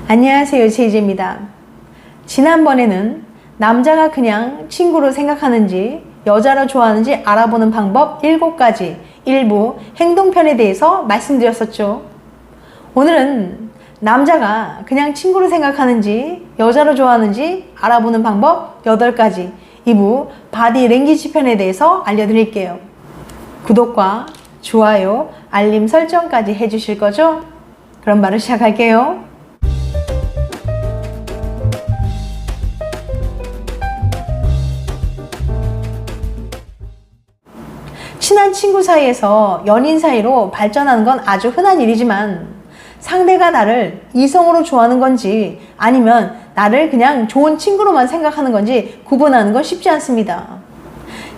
안녕하세요, 제이제입니다. 지난번에는 남자가 그냥 친구로 생각하는지 여자로 좋아하는지 알아보는 방법 7가지 일부 행동편에 대해서 말씀드렸었죠. 오늘은 남자가 그냥 친구로 생각하는지 여자로 좋아하는지 알아보는 방법 8가지 2부 바디 랭귀지 편에 대해서 알려드릴게요. 구독과 좋아요, 알림 설정까지 해주실 거죠? 그럼 바로 시작할게요. 친한 친구 사이에서 연인 사이로 발전하는 건 아주 흔한 일이지만 상대가 나를 이성으로 좋아하는 건지 아니면 나를 그냥 좋은 친구로만 생각하는 건지 구분하는 건 쉽지 않습니다.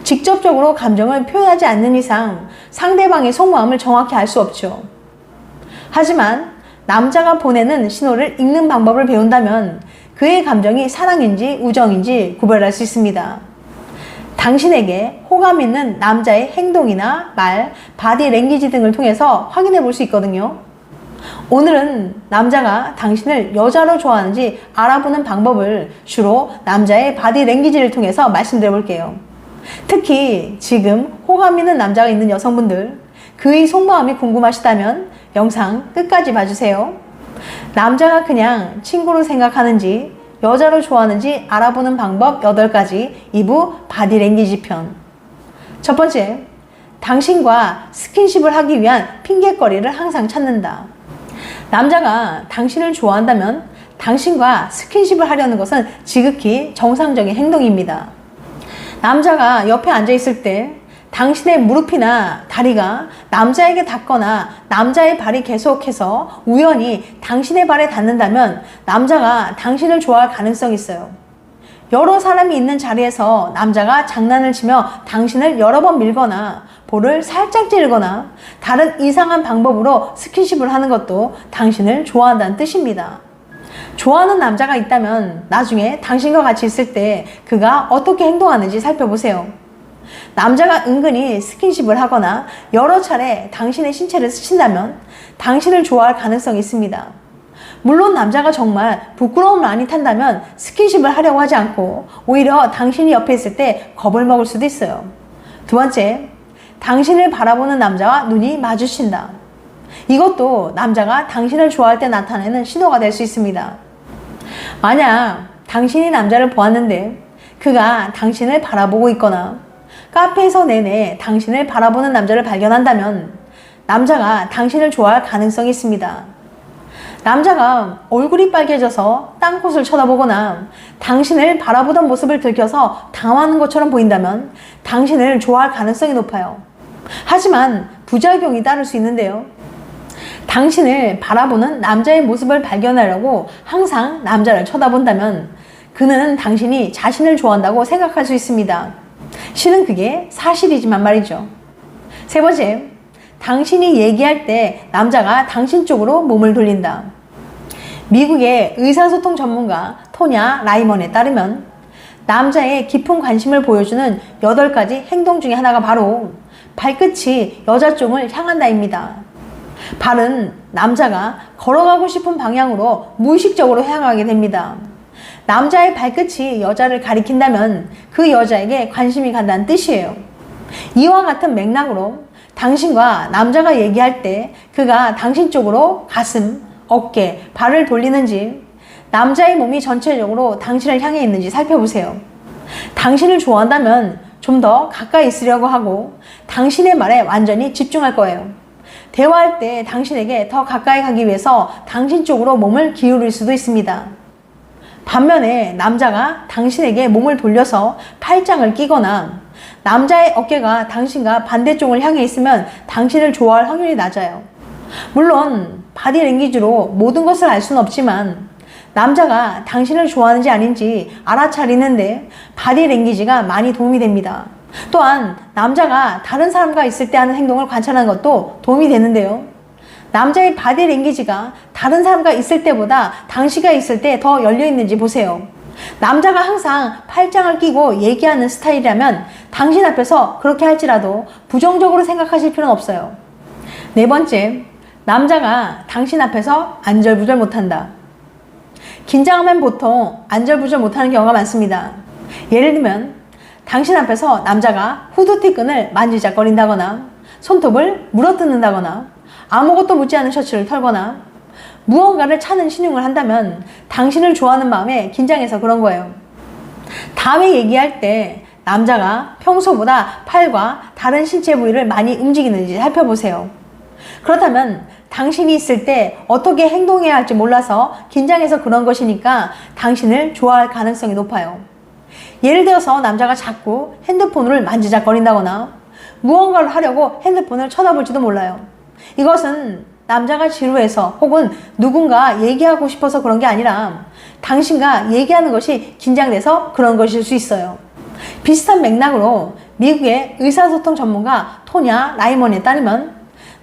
직접적으로 감정을 표현하지 않는 이상 상대방의 속마음을 정확히 알 수 없죠. 하지만 남자가 보내는 신호를 읽는 방법을 배운다면 그의 감정이 사랑인지 우정인지 구별할 수 있습니다. 당신에게 호감 있는 남자의 행동이나 말, 바디 랭귀지 등을 통해서 확인해 볼 수 있거든요. 오늘은 남자가 당신을 여자로 좋아하는지 알아보는 방법을 주로 남자의 바디 랭귀지를 통해서 말씀드려 볼게요. 특히 지금 호감 있는 남자가 있는 여성분들, 그의 속마음이 궁금하시다면 영상 끝까지 봐주세요. 남자가 그냥 친구로 생각하는지 여자로 좋아하는지 알아보는 방법 8가지 2부 바디 랭귀지 편. 첫 번째, 당신과 스킨십을 하기 위한 핑곗거리를 항상 찾는다. 남자가 당신을 좋아한다면 당신과 스킨십을 하려는 것은 지극히 정상적인 행동입니다. 남자가 옆에 앉아 있을 때 당신의 무릎이나 다리가 남자에게 닿거나 남자의 발이 계속해서 우연히 당신의 발에 닿는다면 남자가 당신을 좋아할 가능성이 있어요. 여러 사람이 있는 자리에서 남자가 장난을 치며 당신을 여러 번 밀거나 볼을 살짝 찌르거나 다른 이상한 방법으로 스킨십을 하는 것도 당신을 좋아한다는 뜻입니다. 좋아하는 남자가 있다면 나중에 당신과 같이 있을 때 그가 어떻게 행동하는지 살펴보세요. 남자가 은근히 스킨십을 하거나 여러 차례 당신의 신체를 스친다면 당신을 좋아할 가능성이 있습니다. 물론 남자가 정말 부끄러움을 많이 탄다면 스킨십을 하려고 하지 않고 오히려 당신이 옆에 있을 때 겁을 먹을 수도 있어요. 두 번째, 당신을 바라보는 남자와 눈이 마주친다. 이것도 남자가 당신을 좋아할 때 나타내는 신호가 될 수 있습니다. 만약 당신이 남자를 보았는데 그가 당신을 바라보고 있거나 카페에서 내내 당신을 바라보는 남자를 발견한다면 남자가 당신을 좋아할 가능성이 있습니다. 남자가 얼굴이 빨개져서 땅곳을 쳐다보거나 당신을 바라보던 모습을 들켜서 당황하는 것처럼 보인다면 당신을 좋아할 가능성이 높아요. 하지만 부작용이 따를 수 있는데요. 당신을 바라보는 남자의 모습을 발견하려고 항상 남자를 쳐다본다면 그는 당신이 자신을 좋아한다고 생각할 수 있습니다. 실은 그게 사실이지만 말이죠. 세 번째, 당신이 얘기할 때 남자가 당신 쪽으로 몸을 돌린다. 미국의 의사소통 전문가 토냐 라이먼에 따르면 남자의 깊은 관심을 보여주는 8가지 행동 중에 하나가 바로 발끝이 여자 쪽을 향한다입니다. 발은 남자가 걸어가고 싶은 방향으로 무의식적으로 향하게 됩니다. 남자의 발끝이 여자를 가리킨다면 그 여자에게 관심이 간다는 뜻이에요. 이와 같은 맥락으로 당신과 남자가 얘기할 때 그가 당신 쪽으로 가슴, 어깨, 발을 돌리는지 남자의 몸이 전체적으로 당신을 향해 있는지 살펴보세요. 당신을 좋아한다면 좀 더 가까이 있으려고 하고 당신의 말에 완전히 집중할 거예요. 대화할 때 당신에게 더 가까이 가기 위해서 당신 쪽으로 몸을 기울일 수도 있습니다. 반면에 남자가 당신에게 몸을 돌려서 팔짱을 끼거나 남자의 어깨가 당신과 반대쪽을 향해 있으면 당신을 좋아할 확률이 낮아요. 물론 바디 랭귀지로 모든 것을 알 수는 없지만 남자가 당신을 좋아하는지 아닌지 알아차리는데 바디 랭귀지가 많이 도움이 됩니다. 또한 남자가 다른 사람과 있을 때 하는 행동을 관찰하는 것도 도움이 되는데요. 남자의 바디 랭귀지가 다른 사람과 있을 때보다 당신과 있을 때 더 열려 있는지 보세요. 남자가 항상 팔짱을 끼고 얘기하는 스타일이라면 당신 앞에서 그렇게 할지라도 부정적으로 생각하실 필요는 없어요. 네 번째, 남자가 당신 앞에서 안절부절 못한다. 긴장하면 보통 안절부절 못하는 경우가 많습니다. 예를 들면 당신 앞에서 남자가 후드티 끈을 만지작거린다거나 손톱을 물어뜯는다거나 아무것도 묻지 않은 셔츠를 털거나 무언가를 차는 신용을 한다면 당신을 좋아하는 마음에 긴장해서 그런 거예요. 다음에 얘기할 때 남자가 평소보다 팔과 다른 신체 부위를 많이 움직이는지 살펴보세요. 그렇다면 당신이 있을 때 어떻게 행동해야 할지 몰라서 긴장해서 그런 것이니까 당신을 좋아할 가능성이 높아요. 예를 들어서 남자가 자꾸 핸드폰을 만지작거린다거나 무언가를 하려고 핸드폰을 쳐다볼지도 몰라요. 이것은 남자가 지루해서 혹은 누군가 얘기하고 싶어서 그런 게 아니라 당신과 얘기하는 것이 긴장돼서 그런 것일 수 있어요. 비슷한 맥락으로 미국의 의사소통 전문가 토냐 라이먼에 따르면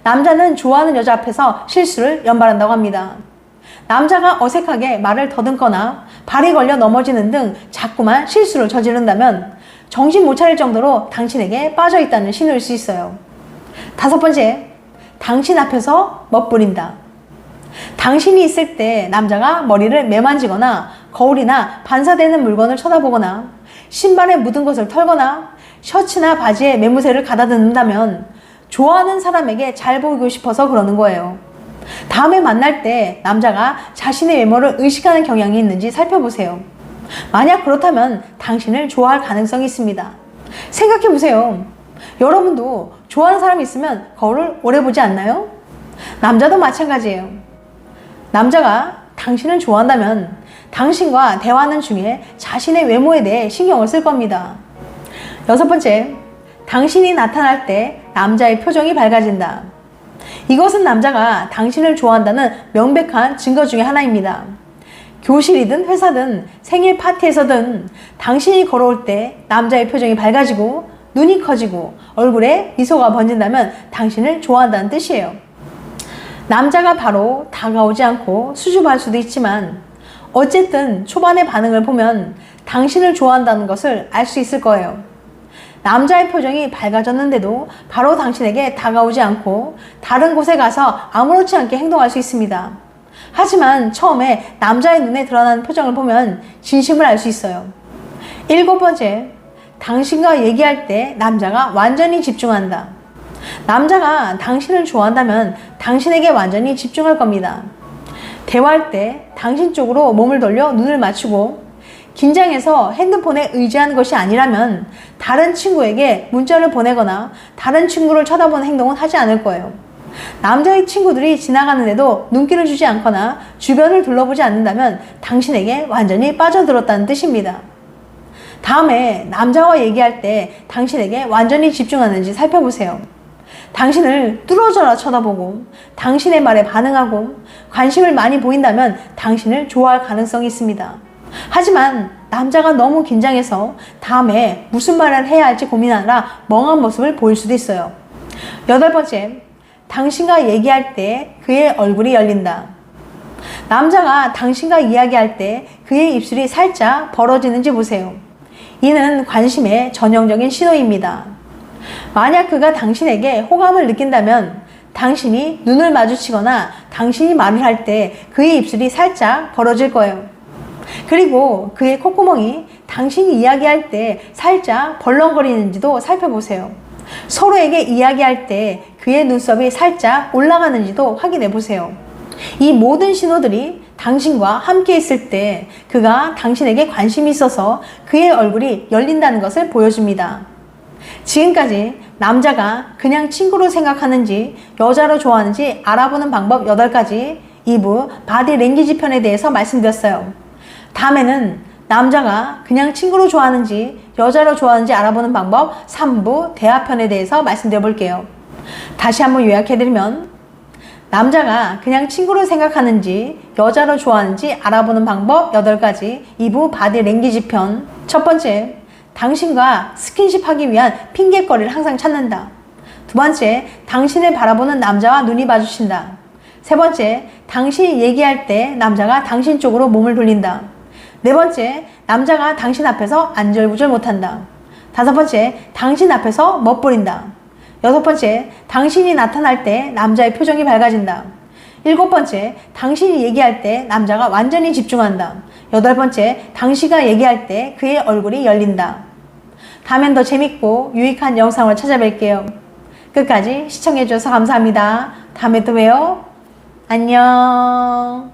남자는 좋아하는 여자 앞에서 실수를 연발한다고 합니다. 남자가 어색하게 말을 더듬거나 발이 걸려 넘어지는 등 자꾸만 실수를 저지른다면 정신 못 차릴 정도로 당신에게 빠져 있다는 신호일 수 있어요. 5번째, 당신 앞에서 멋부린다. 당신이 있을 때 남자가 머리를 매만지거나 거울이나 반사되는 물건을 쳐다보거나 신발에 묻은 것을 털거나 셔츠나 바지에 매무새를 가다듬는다면 좋아하는 사람에게 잘 보이고 싶어서 그러는 거예요. 다음에 만날 때 남자가 자신의 외모를 의식하는 경향이 있는지 살펴보세요. 만약 그렇다면 당신을 좋아할 가능성이 있습니다. 생각해보세요. 여러분도 좋아하는 사람이 있으면 거울을 오래 보지 않나요? 남자도 마찬가지예요. 남자가 당신을 좋아한다면 당신과 대화하는 중에 자신의 외모에 대해 신경을 쓸 겁니다. 6번째, 당신이 나타날 때 남자의 표정이 밝아진다. 이것은 남자가 당신을 좋아한다는 명백한 증거 중에 하나입니다. 교실이든 회사든 생일 파티에서든 당신이 걸어올 때 남자의 표정이 밝아지고 눈이 커지고 얼굴에 미소가 번진다면 당신을 좋아한다는 뜻이에요. 남자가 바로 다가오지 않고 수줍어할 수도 있지만 어쨌든 초반의 반응을 보면 당신을 좋아한다는 것을 알 수 있을 거예요. 남자의 표정이 밝아졌는데도 바로 당신에게 다가오지 않고 다른 곳에 가서 아무렇지 않게 행동할 수 있습니다. 하지만 처음에 남자의 눈에 드러나는 표정을 보면 진심을 알 수 있어요. 7번째, 당신과 얘기할 때 남자가 완전히 집중한다. 남자가 당신을 좋아한다면 당신에게 완전히 집중할 겁니다. 대화할 때 당신 쪽으로 몸을 돌려 눈을 맞추고 긴장해서 핸드폰에 의지하는 것이 아니라면 다른 친구에게 문자를 보내거나 다른 친구를 쳐다보는 행동은 하지 않을 거예요. 남자의 친구들이 지나가는데도 눈길을 주지 않거나 주변을 둘러보지 않는다면 당신에게 완전히 빠져들었다는 뜻입니다. 다음에 남자와 얘기할 때 당신에게 완전히 집중하는지 살펴보세요. 당신을 뚫어져라 쳐다보고 당신의 말에 반응하고 관심을 많이 보인다면 당신을 좋아할 가능성이 있습니다. 하지만 남자가 너무 긴장해서 다음에 무슨 말을 해야 할지 고민하느라 멍한 모습을 보일 수도 있어요. 8번째, 당신과 얘기할 때 그의 얼굴이 열린다. 남자가 당신과 이야기할 때 그의 입술이 살짝 벌어지는지 보세요. 이는 관심의 전형적인 신호입니다. 만약 그가 당신에게 호감을 느낀다면 당신이 눈을 마주치거나 당신이 말을 할 때 그의 입술이 살짝 벌어질 거예요. 그리고 그의 콧구멍이 당신이 이야기할 때 살짝 벌렁거리는지도 살펴보세요. 서로에게 이야기할 때 그의 눈썹이 살짝 올라가는지도 확인해 보세요. 이 모든 신호들이 당신과 함께 있을 때 그가 당신에게 관심이 있어서 그의 얼굴이 열린다는 것을 보여줍니다. 지금까지 남자가 그냥 친구로 생각하는지 여자로 좋아하는지 알아보는 방법 8가지 2부 바디 랭귀지 편에 대해서 말씀드렸어요. 다음에는 남자가 그냥 친구로 좋아하는지 여자로 좋아하는지 알아보는 방법 3부 대화편에 대해서 말씀드려 볼게요. 다시 한번 요약해드리면 남자가 그냥 친구로 생각하는지 여자로 좋아하는지 알아보는 방법 8가지 2부 바디 랭귀지 편. 첫 번째, 당신과 스킨십 하기 위한 핑계거리를 항상 찾는다. 2번째, 당신을 바라보는 남자와 눈이 마주친다. 3번째, 당신이 얘기할 때 남자가 당신 쪽으로 몸을 돌린다. 4번째, 남자가 당신 앞에서 안절부절 못한다. 5번째, 당신 앞에서 멋부린다. 6번째, 당신이 나타날 때 남자의 표정이 밝아진다. 7번째, 당신이 얘기할 때 남자가 완전히 집중한다. 8번째, 당시가 얘기할 때 그의 얼굴이 열린다. 다음엔 더 재밌고 유익한 영상으로 찾아뵐게요. 끝까지 시청해주셔서 감사합니다. 다음에 또 봬요. 안녕.